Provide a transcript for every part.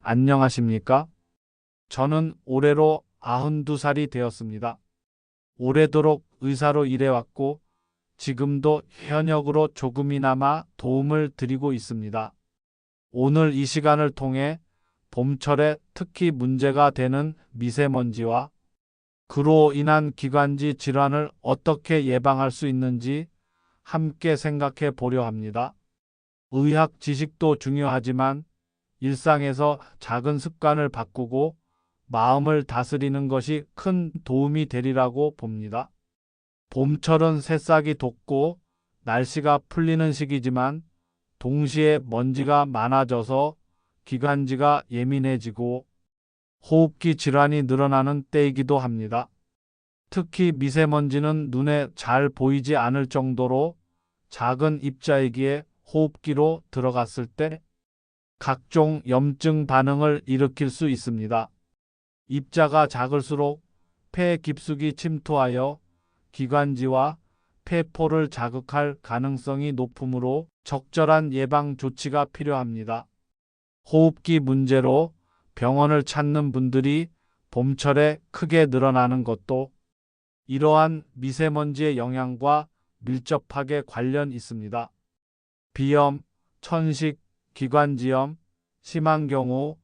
안녕하십니까? 저는 올해로 92살이 되었습니다. 오래도록 의사로 일해왔고 지금도 현역으로 조금이나마 도움을 드리고 있습니다. 오늘 이 시간을 통해 봄철에 특히 문제가 되는 미세먼지와 그로 인한 기관지 질환을 어떻게 예방할 수 있는지 함께 생각해 보려 합니다. 의학 지식도 중요하지만 일상에서 작은 습관을 바꾸고 마음을 다스리는 것이 큰 도움이 되리라고 봅니다. 봄철은 새싹이 돋고 날씨가 풀리는 시기지만 동시에 먼지가 많아져서 기관지가 예민해지고 호흡기 질환이 늘어나는 때이기도 합니다. 특히 미세먼지는 눈에 잘 보이지 않을 정도로 작은 입자이기에 호흡기로 들어갔을 때 각종 염증 반응을 일으킬 수 있습니다. 입자가 작을수록 폐 깊숙이 침투하여 기관지와 폐포를 자극할 가능성이 높으므로 적절한 예방 조치가 필요합니다. 호흡기 문제로 병원을 찾는 분들이 봄철에 크게 늘어나는 것도 이러한 미세먼지의 영향과 밀접하게 관련 있습니다. 비염, 천식, 기관지염, 심한 경우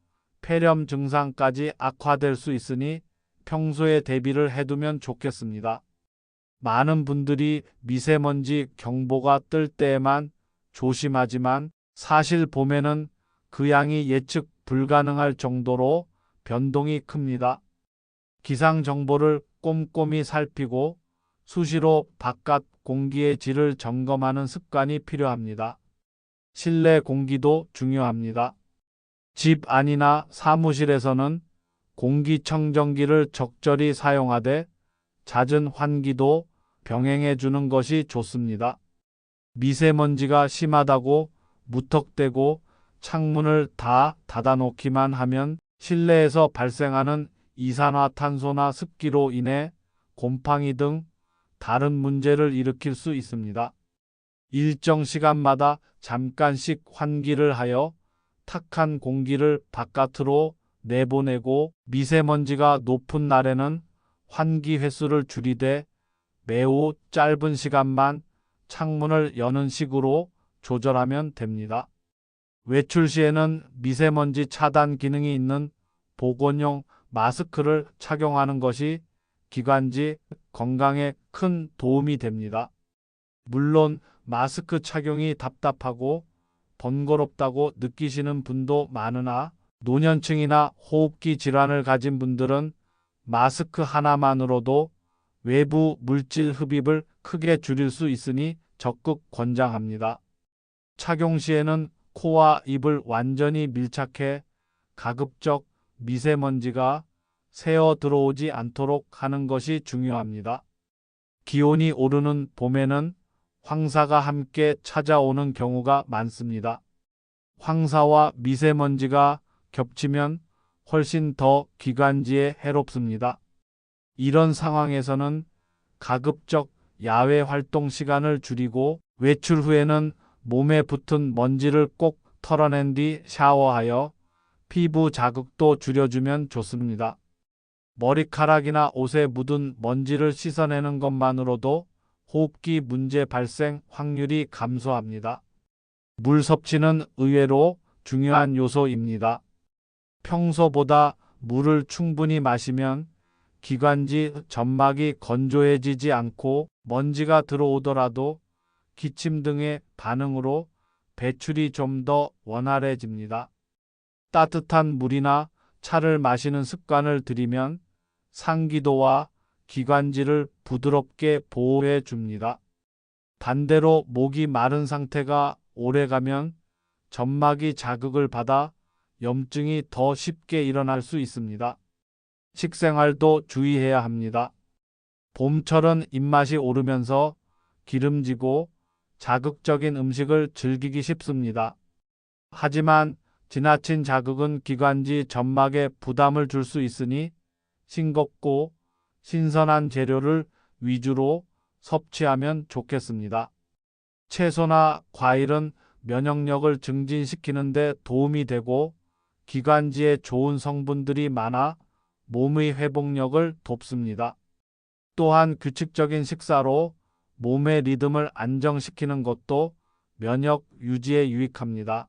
폐렴 증상까지 악화될 수 있으니 평소에 대비를 해두면 좋겠습니다. 많은 분들이 미세먼지 경보가 뜰 때에만 조심하지만 사실 봄에는 그 양이 예측 불가능할 정도로 변동이 큽니다. 기상 정보를 꼼꼼히 살피고 수시로 바깥 공기의 질을 점검하는 습관이 필요합니다. 실내 공기도 중요합니다. 집 안이나 사무실에서는 공기청정기를 적절히 사용하되 잦은 환기도 병행해 주는 것이 좋습니다. 미세먼지가 심하다고 무턱대고 창문을 다 닫아놓기만 하면 실내에서 발생하는 이산화탄소나 습기로 인해 곰팡이 등 다른 문제를 일으킬 수 있습니다. 일정 시간마다 잠깐씩 환기를 하여 탁한 공기를 바깥으로 내보내고 미세먼지가 높은 날에는 환기 횟수를 줄이되 매우 짧은 시간만 창문을 여는 식으로 조절하면 됩니다. 외출 시에는 미세먼지 차단 기능이 있는 보건용 마스크를 착용하는 것이 기관지 건강에 큰 도움이 됩니다. 물론 마스크 착용이 답답하고 번거롭다고 느끼시는 분도 많으나 노년층이나 호흡기 질환을 가진 분들은 마스크 하나만으로도 외부 물질 흡입을 크게 줄일 수 있으니 적극 권장합니다. 착용 시에는 코와 입을 완전히 밀착해 가급적 미세먼지가 새어 들어오지 않도록 하는 것이 중요합니다. 기온이 오르는 봄에는 황사가 함께 찾아오는 경우가 많습니다. 황사와 미세먼지가 겹치면 훨씬 더 기관지에 해롭습니다. 이런 상황에서는 가급적 야외 활동 시간을 줄이고 외출 후에는 몸에 붙은 먼지를 꼭 털어낸 뒤 샤워하여 피부 자극도 줄여주면 좋습니다. 머리카락이나 옷에 묻은 먼지를 씻어내는 것만으로도 호흡기 문제 발생 확률이 감소합니다. 물 섭취는 의외로 중요한 요소입니다. 평소보다 물을 충분히 마시면 기관지 점막이 건조해지지 않고 먼지가 들어오더라도 기침 등의 반응으로 배출이 좀 더 원활해집니다. 따뜻한 물이나 차를 마시는 습관을 들이면 상기도와 기관지를 부드럽게 보호해 줍니다. 반대로 목이 마른 상태가 오래가면 점막이 자극을 받아 염증이 더 쉽게 일어날 수 있습니다. 식생활도 주의해야 합니다. 봄철은 입맛이 오르면서 기름지고 자극적인 음식을 즐기기 쉽습니다. 하지만 지나친 자극은 기관지 점막에 부담을 줄 수 있으니 싱겁고 신선한 재료를 위주로 섭취하면 좋겠습니다. 채소나 과일은 면역력을 증진시키는 데 도움이 되고 기관지에 좋은 성분들이 많아 몸의 회복력을 돕습니다. 또한 규칙적인 식사로 몸의 리듬을 안정시키는 것도 면역 유지에 유익합니다.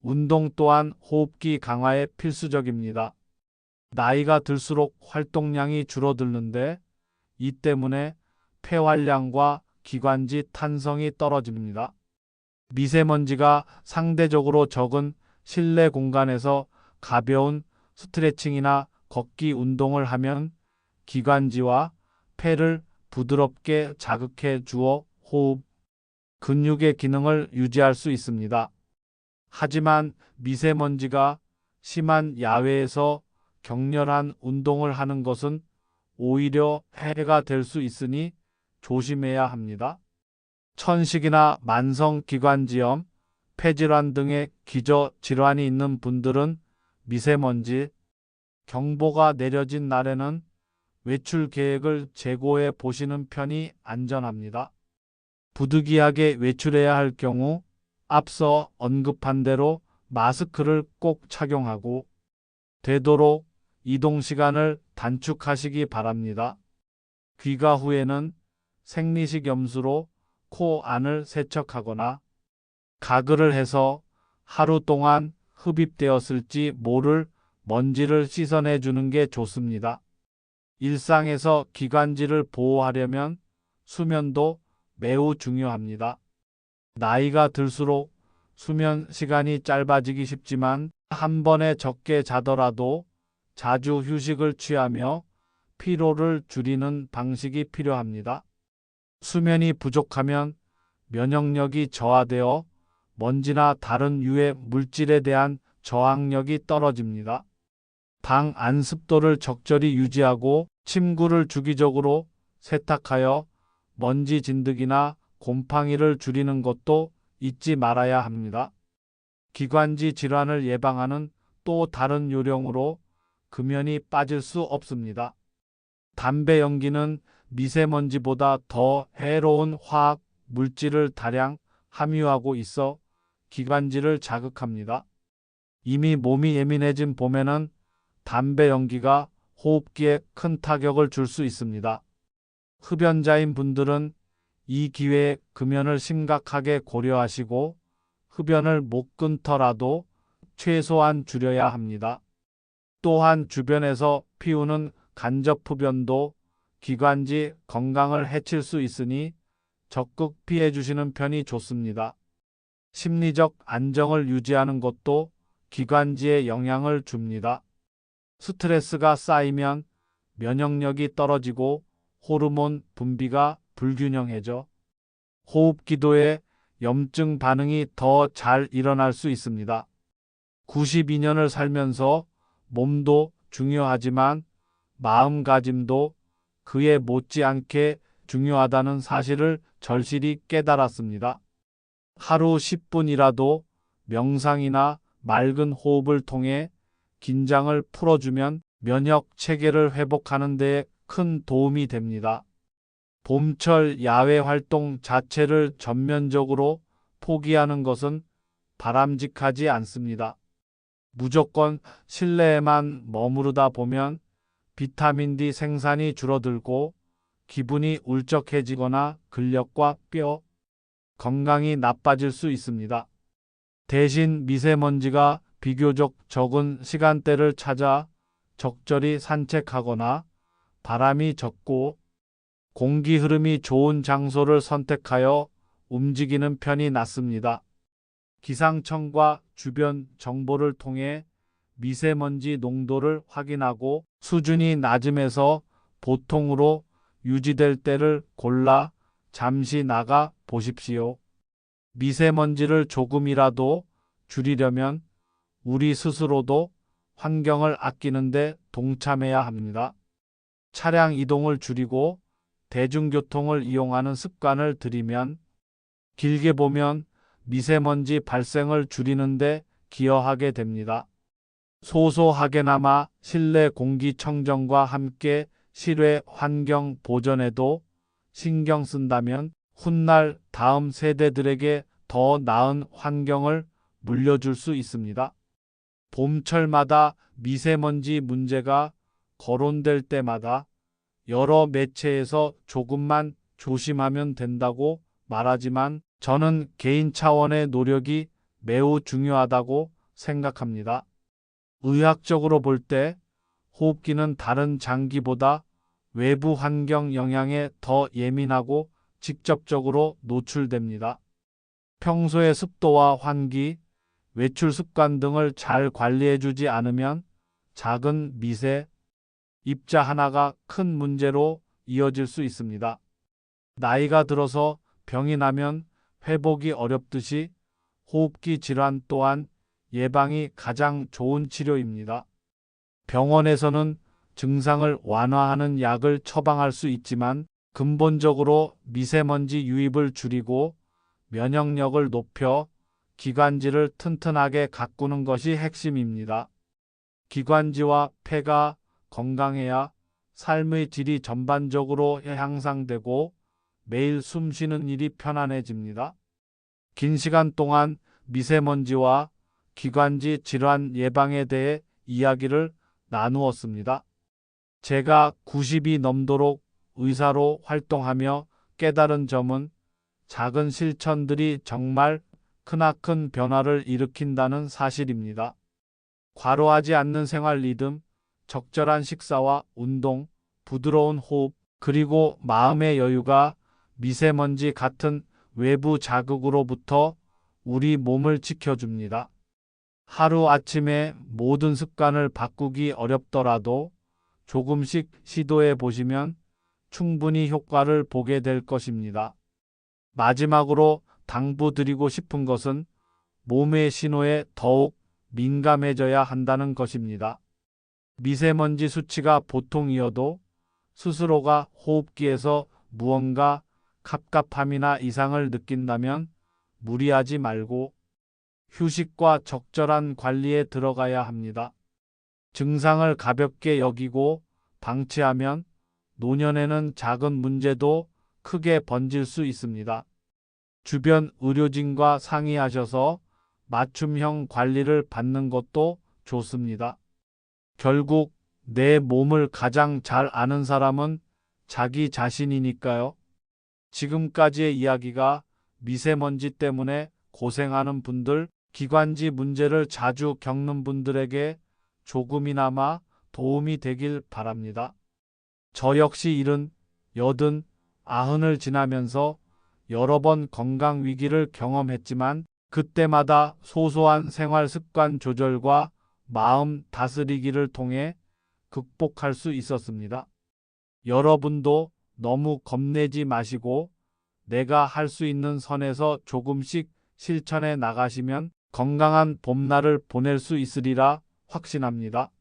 운동 또한 호흡기 강화에 필수적입니다. 나이가 들수록 활동량이 줄어드는데 이 때문에 폐활량과 기관지 탄성이 떨어집니다. 미세먼지가 상대적으로 적은 실내 공간에서 가벼운 스트레칭이나 걷기 운동을 하면 기관지와 폐를 부드럽게 자극해 주어 호흡, 근육의 기능을 유지할 수 있습니다. 하지만 미세먼지가 심한 야외에서 격렬한 운동을 하는 것은 오히려 해가 될 수 있으니 조심해야 합니다. 천식이나 만성기관지염, 폐질환 등의 기저질환이 있는 분들은 미세먼지 경보가 내려진 날에는 외출 계획을 재고해 보시는 편이 안전합니다. 부득이하게 외출해야 할 경우 앞서 언급한 대로 마스크를 꼭 착용하고 되도록 이동 시간을 단축하시기 바랍니다. 귀가 후에는 생리식 염수로 코 안을 세척하거나 가글을 해서 하루 동안 흡입되었을지 모를 먼지를 씻어내 주는 게 좋습니다. 일상에서 기관지를 보호하려면 수면도 매우 중요합니다. 나이가 들수록 수면 시간이 짧아지기 쉽지만 한 번에 적게 자더라도 자주 휴식을 취하며 피로를 줄이는 방식이 필요합니다. 수면이 부족하면 면역력이 저하되어 먼지나 다른 유해 물질에 대한 저항력이 떨어집니다. 방 안 습도를 적절히 유지하고 침구를 주기적으로 세탁하여 먼지 진드기나 곰팡이를 줄이는 것도 잊지 말아야 합니다. 기관지 질환을 예방하는 또 다른 요령으로 금연이 빠질 수 없습니다. 담배 연기는 미세먼지보다 더 해로운 화학 물질을 다량 함유하고 있어 기관지를 자극합니다. 이미 몸이 예민해진 봄에는 담배 연기가 호흡기에 큰 타격을 줄 수 있습니다. 흡연자인 분들은 이 기회에 금연을 심각하게 고려하시고 흡연을 못 끊더라도 최소한 줄여야 합니다. 또한 주변에서 피우는 간접 흡연도 기관지 건강을 해칠 수 있으니 적극 피해 주시는 편이 좋습니다. 심리적 안정을 유지하는 것도 기관지에 영향을 줍니다. 스트레스가 쌓이면 면역력이 떨어지고 호르몬 분비가 불균형해져 호흡기도에 염증 반응이 더 잘 일어날 수 있습니다. 92년을 살면서 몸도 중요하지만 마음가짐도 그에 못지않게 중요하다는 사실을 절실히 깨달았습니다. 하루 10분이라도 명상이나 맑은 호흡을 통해 긴장을 풀어주면 면역 체계를 회복하는 데 큰 도움이 됩니다. 봄철 야외 활동 자체를 전면적으로 포기하는 것은 바람직하지 않습니다. 무조건 실내에만 머무르다 보면 비타민 D 생산이 줄어들고 기분이 울적해지거나 근력과 뼈 건강이 나빠질 수 있습니다. 대신 미세먼지가 비교적 적은 시간대를 찾아 적절히 산책하거나 바람이 적고 공기 흐름이 좋은 장소를 선택하여 움직이는 편이 낫습니다. 기상청과 주변 정보를 통해 미세먼지 농도를 확인하고 수준이 낮음에서 보통으로 유지될 때를 골라 잠시 나가 보십시오. 미세먼지를 조금이라도 줄이려면 우리 스스로도 환경을 아끼는데 동참해야 합니다. 차량 이동을 줄이고 대중교통을 이용하는 습관을 들이면 길게 보면 미세먼지 발생을 줄이는데 기여하게 됩니다. 소소하게나마 실내 공기청정과 함께 실외 환경 보전에도 신경 쓴다면 훗날 다음 세대들에게 더 나은 환경을 물려줄 수 있습니다. 봄철마다 미세먼지 문제가 거론될 때마다 여러 매체에서 조금만 조심하면 된다고 말하지만 저는 개인 차원의 노력이 매우 중요하다고 생각합니다. 의학적으로 볼 때 호흡기는 다른 장기보다 외부 환경 영향에 더 예민하고 직접적으로 노출됩니다. 평소의 습도와 환기, 외출 습관 등을 잘 관리해주지 않으면 작은 미세 입자 하나가 큰 문제로 이어질 수 있습니다. 나이가 들어서 병이 나면 회복이 어렵듯이 호흡기 질환 또한 예방이 가장 좋은 치료입니다. 병원에서는 증상을 완화하는 약을 처방할 수 있지만 근본적으로 미세먼지 유입을 줄이고 면역력을 높여 기관지를 튼튼하게 가꾸는 것이 핵심입니다. 기관지와 폐가 건강해야 삶의 질이 전반적으로 향상되고 매일 숨쉬는 일이 편안해집니다. 긴 시간 동안 미세먼지와 기관지 질환 예방에 대해 이야기를 나누었습니다. 제가 90이 넘도록 의사로 활동하며 깨달은 점은 작은 실천들이 정말 크나큰 변화를 일으킨다는 사실입니다. 과로하지 않는 생활 리듬, 적절한 식사와 운동, 부드러운 호흡, 그리고 마음의 여유가 미세먼지 같은 외부 자극으로부터 우리 몸을 지켜줍니다. 하루아침에 모든 습관을 바꾸기 어렵더라도 조금씩 시도해 보시면 충분히 효과를 보게 될 것입니다. 마지막으로 당부드리고 싶은 것은 몸의 신호에 더욱 민감해져야 한다는 것입니다. 미세먼지 수치가 보통이어도 스스로가 호흡기에서 무언가 갑갑함이나 이상을 느낀다면 무리하지 말고 휴식과 적절한 관리에 들어가야 합니다. 증상을 가볍게 여기고 방치하면 노년에는 작은 문제도 크게 번질 수 있습니다. 주변 의료진과 상의하셔서 맞춤형 관리를 받는 것도 좋습니다. 결국 내 몸을 가장 잘 아는 사람은 자기 자신이니까요. 지금까지의 이야기가 미세먼지 때문에 고생하는 분들, 기관지 문제를 자주 겪는 분들에게 조금이나마 도움이 되길 바랍니다. 저 역시 70, 80, 90을 지나면서 여러 번 건강 위기를 경험했지만 그때마다 소소한 생활 습관 조절과 마음 다스리기를 통해 극복할 수 있었습니다. 여러분도 너무 겁내지 마시고 내가 할 수 있는 선에서 조금씩 실천해 나가시면 건강한 봄날을 보낼 수 있으리라 확신합니다.